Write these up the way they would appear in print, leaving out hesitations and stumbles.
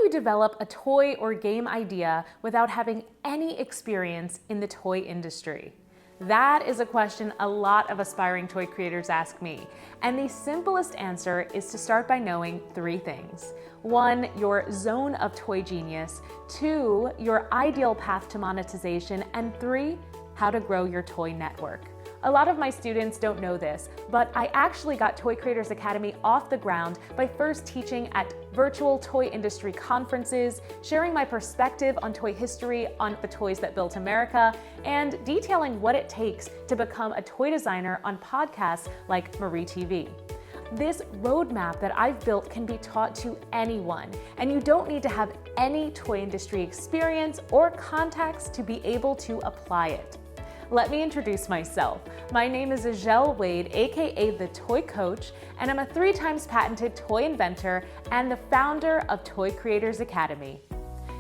you develop a toy or game idea without having any experience in the toy industry? That is a question a lot of aspiring toy creators ask me, and the simplest answer is to start by knowing 3 things. 1, your zone of toy genius. 2, your ideal path to monetization. And 3, how to grow your toy network. A lot of my students don't know this, but I actually got Toy Creators Academy off the ground by first teaching at virtual toy industry conferences, sharing my perspective on toy history, on the toys that built America, and detailing what it takes to become a toy designer on podcasts like Marie TV. This roadmap that I've built can be taught to anyone, and you don't need to have any toy industry experience or contacts to be able to apply it. Let me introduce myself. My name is Azhelle Wade, aka The Toy Coach, and I'm a 3 times patented toy inventor and the founder of Toy Creators Academy.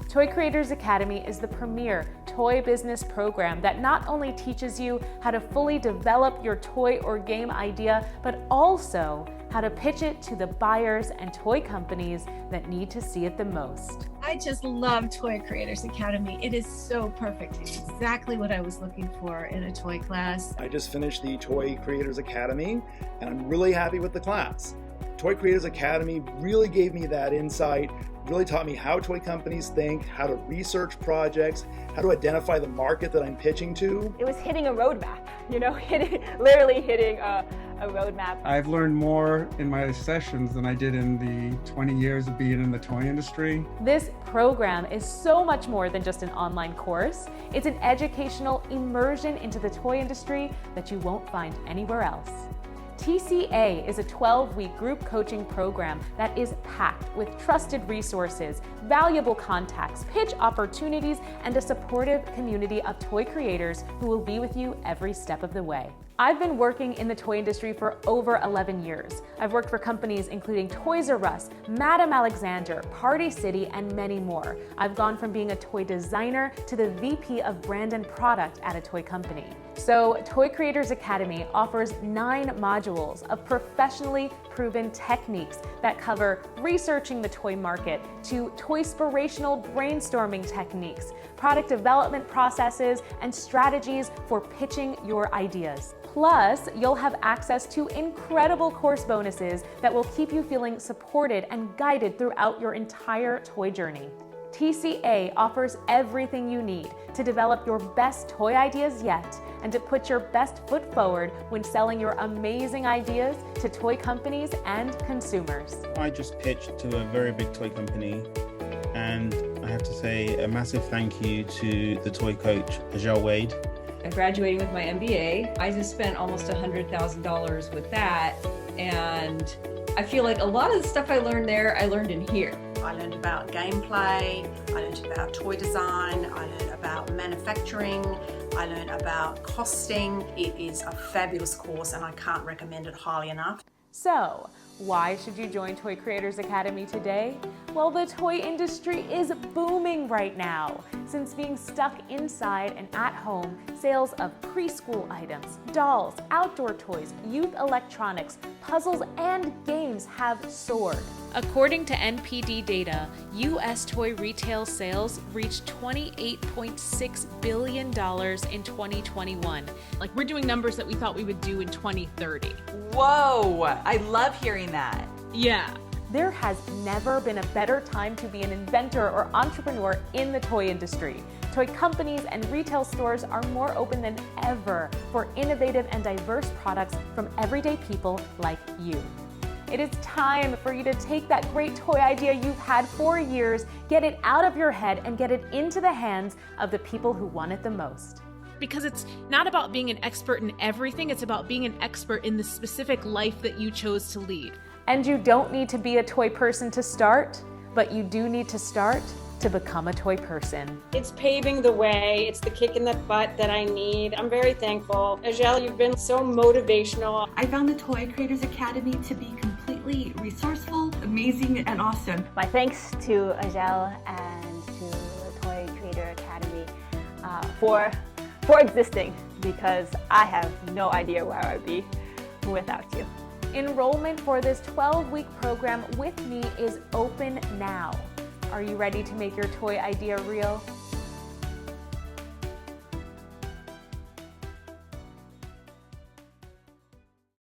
Toy Creators Academy is the premier toy business program that not only teaches you how to fully develop your toy or game idea, but also how to pitch it to the buyers and toy companies that need to see it the most. I just love Toy Creators Academy. It is so perfect. It's exactly what I was looking for in a toy class. I just finished the Toy Creators Academy, and I'm really happy with the class. Toy Creators Academy really gave me that insight, really taught me how toy companies think, how to research projects, how to identify the market that I'm pitching to. It was hitting a roadmap, literally hitting a roadmap. I've learned more in my sessions than I did in the 20 years of being in the toy industry. This program is so much more than just an online course. It's an educational immersion into the toy industry that you won't find anywhere else. TCA is a 12-week group coaching program that is packed with trusted resources, valuable contacts, pitch opportunities, and a supportive community of toy creators who will be with you every step of the way. I've been working in the toy industry for over 11 years. I've worked for companies including Toys R Us, Madame Alexander, Party City, and many more. I've gone from being a toy designer to the VP of brand and product at a toy company. So Toy Creators Academy offers 9 modules of professionally proven techniques that cover researching the toy market to toy-spirational brainstorming techniques, product development processes, and strategies for pitching your ideas. Plus, you'll have access to incredible course bonuses that will keep you feeling supported and guided throughout your entire toy journey. TCA offers everything you need to develop your best toy ideas yet and to put your best foot forward when selling your amazing ideas to toy companies and consumers. I just pitched to a very big toy company, and I have to say a massive thank you to the toy coach, Azhelle Wade. I'm graduating with my MBA. I just spent almost $100,000 with that, and I feel like a lot of the stuff I learned there, I learned in here. I learned about gameplay, I learned about toy design, I learned about manufacturing, I learned about costing. It is a fabulous course and I can't recommend it highly enough. So, why should you join Toy Creators Academy today? Well, the toy industry is booming right now. Since being stuck inside and at home, sales of preschool items, dolls, outdoor toys, youth electronics, puzzles, and games have soared. According to NPD data, U.S. toy retail sales reached $28.6 billion in 2021. Like, we're doing numbers that we thought we would do in 2030. Whoa, I love hearing that. Yeah. There has never been a better time to be an inventor or entrepreneur in the toy industry. Toy companies and retail stores are more open than ever for innovative and diverse products from everyday people like you. It is time for you to take that great toy idea you've had for years, get it out of your head, and get it into the hands of the people who want it the most. Because it's not about being an expert in everything, it's about being an expert in the specific life that you chose to lead. And you don't need to be a toy person to start, but you do need to start to become a toy person. It's paving the way. It's the kick in the butt that I need. I'm very thankful. Azhelle, you've been so motivational. I found the Toy Creators Academy to be completely resourceful, amazing, and awesome. My thanks to Azhelle and to the Toy Creator Academy for existing, because I have no idea where I'd be without you. Enrollment for this 12-week program with me is open now. Are you ready to make your toy idea real?